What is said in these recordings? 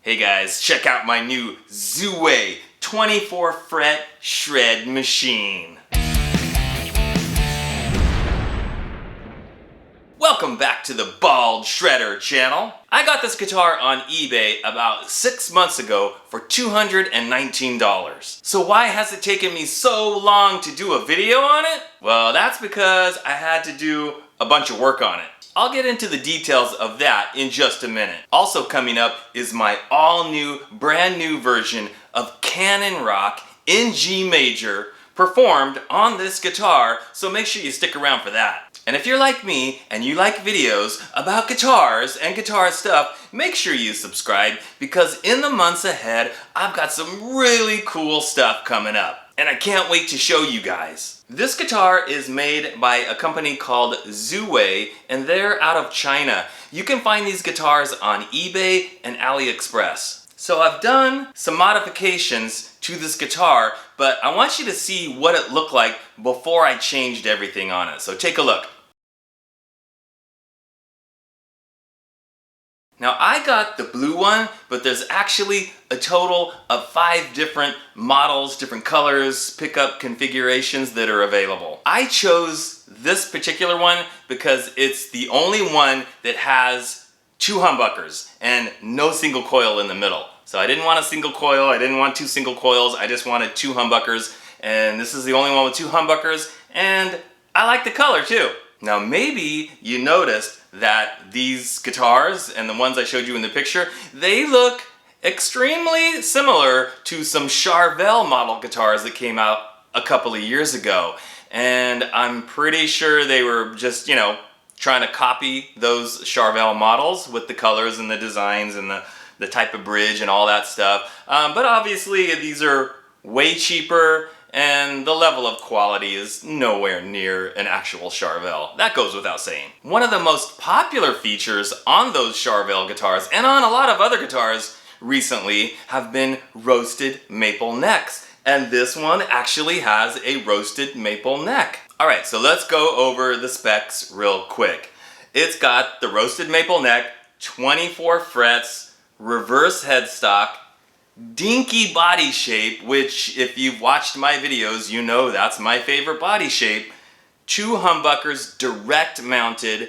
Hey guys, check out my new Zoom 24 fret shred machine. Welcome back to the Bald Shredder channel. I got this guitar on eBay about 6 months ago for $219. So why has it taken me so long to do a video on it? Well, that's because I had to do a bunch of work on it. I'll get into the details of that in just a minute. Also coming up is my all-new, brand new version of Canon Rock in G major performed on this guitar, so make sure you stick around for that. And if you're like me and you like videos about guitars and guitar stuff, make sure you subscribe because in the months ahead, I've got some really cool stuff coming up. And I can't wait to show you guys. This guitar is made by a company called Zoom, and they're out of China. You can find these guitars on eBay and AliExpress. So I've done some modifications to this guitar, but I want you to see what it looked like before I changed everything on it. So take a look. Now I got the blue one, but there's actually a total of 5 different models, different colors, pickup configurations that are available. I chose this particular one because it's the only one that has 2 humbuckers and no single coil in the middle. So I didn't want a single coil, I didn't want 2 single coils, I just wanted 2 humbuckers, and this is the only one with 2 humbuckers, and I like the color too. Now maybe you noticed that these guitars and the ones I showed you in the picture, they look extremely similar to some Charvel model guitars that came out a couple of years ago. And I'm pretty sure they were just, trying to copy those Charvel models with the colors and the designs and the type of bridge and all that stuff. But obviously these are way cheaper and the level of quality is nowhere near an actual Charvel. That goes without saying. One of the most popular features on those Charvel guitars and on a lot of other guitars recently have been roasted maple necks. And this one actually has a roasted maple neck. Alright, so let's go over the specs real quick. It's got the roasted maple neck, 24 frets, reverse headstock, dinky body shape, which if you've watched my videos, you know that's my favorite body shape, 2 humbuckers direct mounted,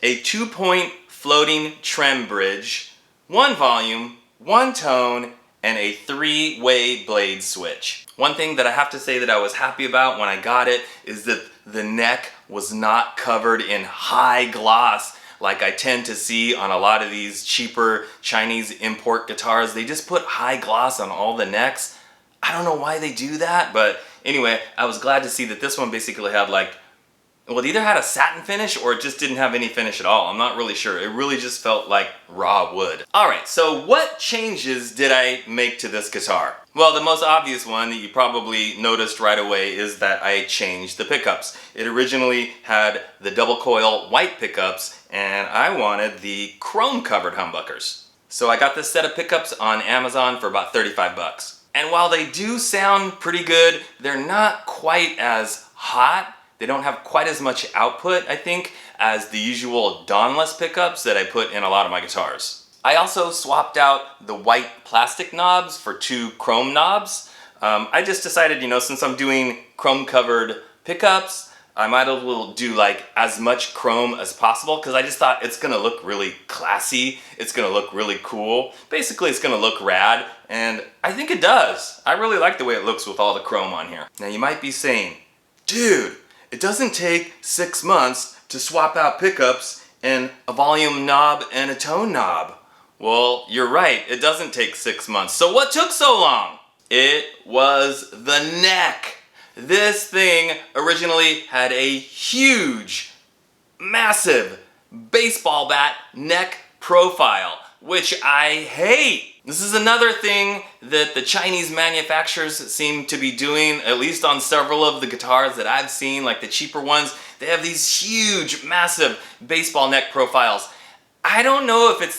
a 2-point floating trem bridge, 1 volume, 1 tone, and a 3-way blade switch. One thing that I have to say that I was happy about when I got it is that the neck was not covered in high gloss like I tend to see on a lot of these cheaper Chinese import guitars. They just put high gloss on all the necks. I don't know why they do that, but anyway, I was glad to see that this one basically had it either had a satin finish or it just didn't have any finish at all. I'm not really sure. It really just felt like raw wood. Alright, so what changes did I make to this guitar? Well, the most obvious one that you probably noticed right away is that I changed the pickups. It originally had the double coil white pickups and I wanted the chrome covered humbuckers. So I got this set of pickups on Amazon for about 35 bucks. And while they do sound pretty good, they're not quite as hot. They don't have quite as much output, I think, as the usual Dawnless pickups that I put in a lot of my guitars. I also swapped out the white plastic knobs for 2 chrome knobs. I just decided, since I'm doing chrome covered pickups, I might as well do as much chrome as possible because I just thought it's gonna look really classy, it's gonna look really cool. Basically it's gonna look rad, and I think it does. I really like the way it looks with all the chrome on here. Now you might be saying, dude, it doesn't take 6 months to swap out pickups and a volume knob and a tone knob. Well, you're right, it doesn't take 6 months. So what took so long? It was the neck. This thing originally had a huge, massive baseball bat neck profile, which I hate. This is another thing that the Chinese manufacturers seem to be doing, at least on several of the guitars that I've seen, like the cheaper ones. They have these huge, massive baseball neck profiles. I don't know if it's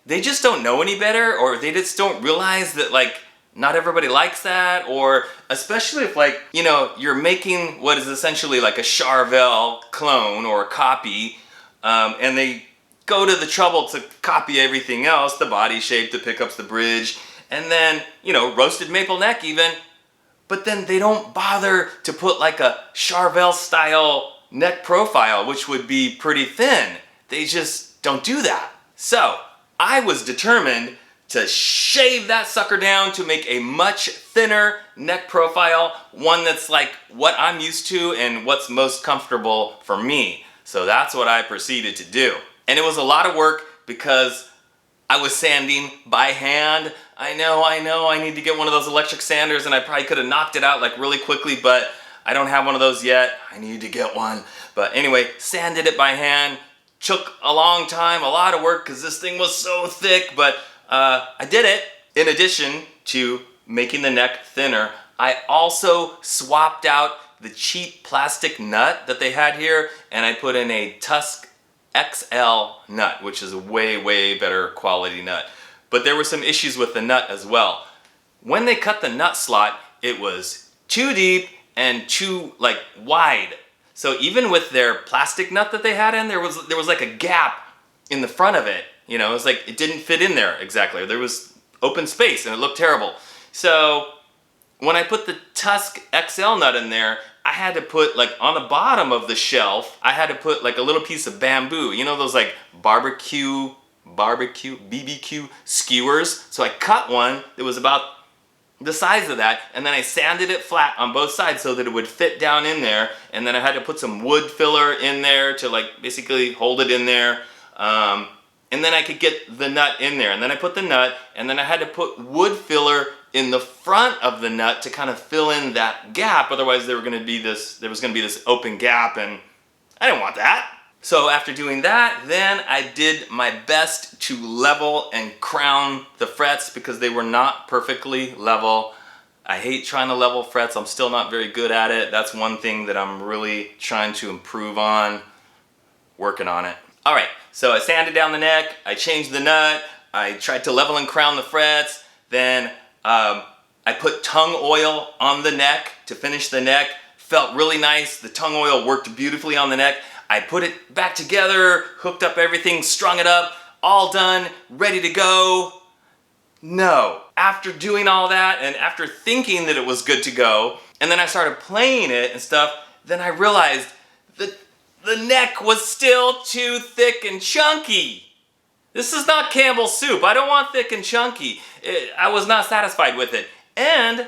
they just don't know any better, or they just don't realize that not everybody likes that, or especially if you're making what is essentially like a Charvel clone or a copy, and they go to the trouble to copy everything else, the body shape, the pickups, the bridge, and then, you know, roasted maple neck even, but then they don't bother to put like a Charvel style neck profile, which would be pretty thin. They just don't do that. So I was determined to shave that sucker down to make a much thinner neck profile, one that's like what I'm used to and what's most comfortable for me. So that's what I proceeded to do. And it was a lot of work because I was sanding by hand. I know, I need to get one of those electric sanders and I probably could have knocked it out like really quickly, but I don't have one of those yet. I need to get one. But anyway, sanded it by hand. Took a long time, a lot of work because this thing was so thick, but I did it. In addition to making the neck thinner, I also swapped out the cheap plastic nut that they had here and I put in a Tusk XL nut, which is a way, way better quality nut. But there were some issues with the nut as well. When they cut the nut slot, it was too deep and too like wide. So even with their plastic nut that they had in, there was like a gap in the front of it. You know, it was like it didn't fit in there exactly. There was open space and it looked terrible. So when I put the Tusk XL nut in there, I had to put like on the bottom of the shelf, I had to put like a little piece of bamboo. You know those like BBQ skewers? So I cut one that was about the size of that, and then I sanded it flat on both sides so that it would fit down in there, and then I had to put some wood filler in there to like basically hold it in there, and then I could get the nut in there, and then I put the nut, and then I had to put wood filler in the front of the nut to kind of fill in that gap, otherwise there was going to be this open gap, and I didn't want that. So after doing that, then I did my best to level and crown the frets because they were not perfectly level. I hate trying to level frets. I'm still not very good at it. That's one thing that I'm really trying to improve on, working on it. All right, so I sanded down the neck, I changed the nut, I tried to level and crown the frets, then I put tongue oil on the neck to finish the neck. Felt really nice. The tongue oil worked beautifully on the neck. I put it back together, hooked up everything, strung it up, all done, ready to go. No. After doing all that and after thinking that it was good to go, and then I started playing it and stuff, then I realized that the neck was still too thick and chunky. This is not Campbell's soup. I don't want thick and chunky. I was not satisfied with it. And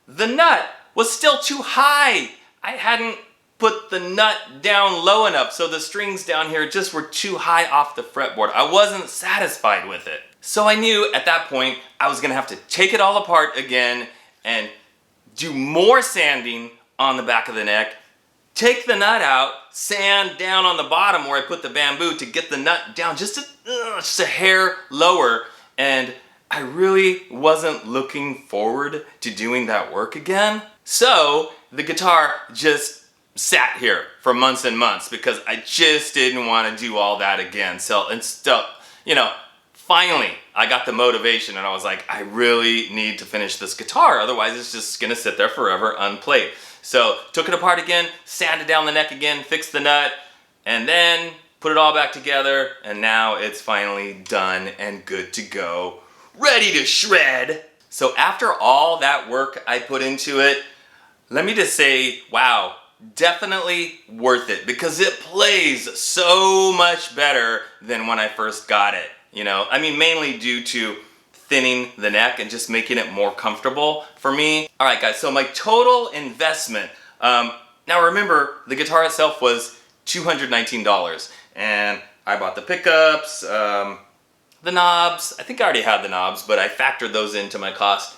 the nut was still too high. I hadn't put the nut down low enough, so the strings down here just were too high off the fretboard. I wasn't satisfied with it. So I knew at that point I was gonna have to take it all apart again and do more sanding on the back of the neck, take the nut out, sand down on the bottom where I put the bamboo to get the nut down just a hair lower, and I really wasn't looking forward to doing that work again. So the guitar just sat here for months and months because I just didn't want to do all that again. So, you know, finally I got the motivation and I was like, I really need to finish this guitar, otherwise it's just gonna sit there forever unplayed. So took it apart again, sanded down the neck again, fixed the nut, and then put it all back together, and now it's finally done and good to go, ready to shred. So after all that work I put into it, let me just say, wow, definitely worth it because it plays so much better than when I first got it. You know, I mean, mainly due to thinning the neck and just making it more comfortable for me. All right, guys, so my total investment, now remember, the guitar itself was $219, and I bought the pickups, the knobs. I think I already had the knobs, but I factored those into my cost.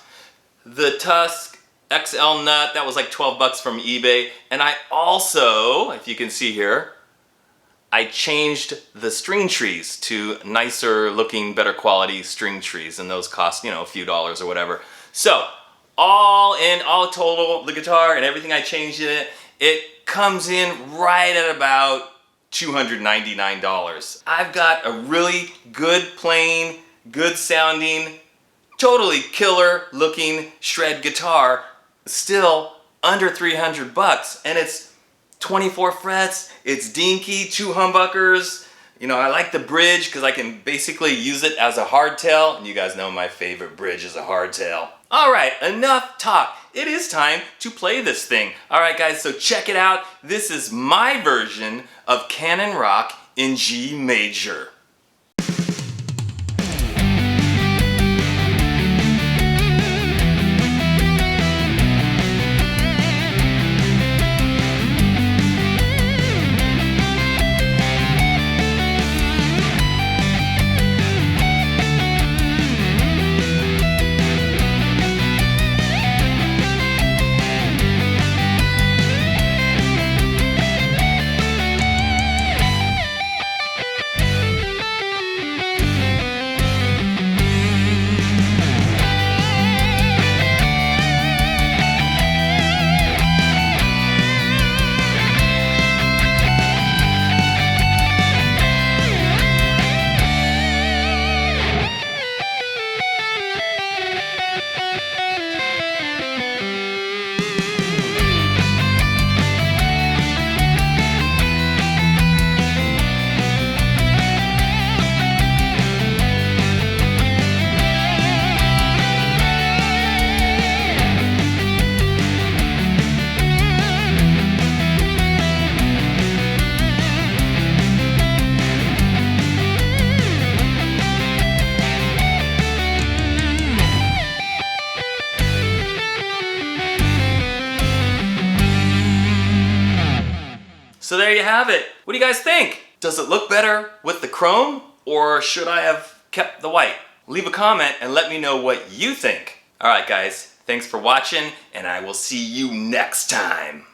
The Tusk XL nut, that was like 12 bucks from eBay. And I also, if you can see here, I changed the string trees to nicer looking, better quality string trees, and those cost, you know, a few dollars or whatever. So, all in, all total, the guitar and everything I changed in it, it comes in right at about $299. I've got a really good playing, good sounding, totally killer looking shred guitar, still under 300 bucks, and it's 24 frets, it's dinky, 2 humbuckers, You know, I like the bridge because I can basically use it as a hardtail, and you guys know my favorite bridge is a hardtail. All right, enough talk. It is time to play this thing. All right, guys, so check it out. This is my version of Canon Rock in G major. So there you have it. What do you guys think? Does it look better with the chrome, or should I have kept the white? Leave a comment and let me know what you think. All right, guys, thanks for watching, and I will see you next time.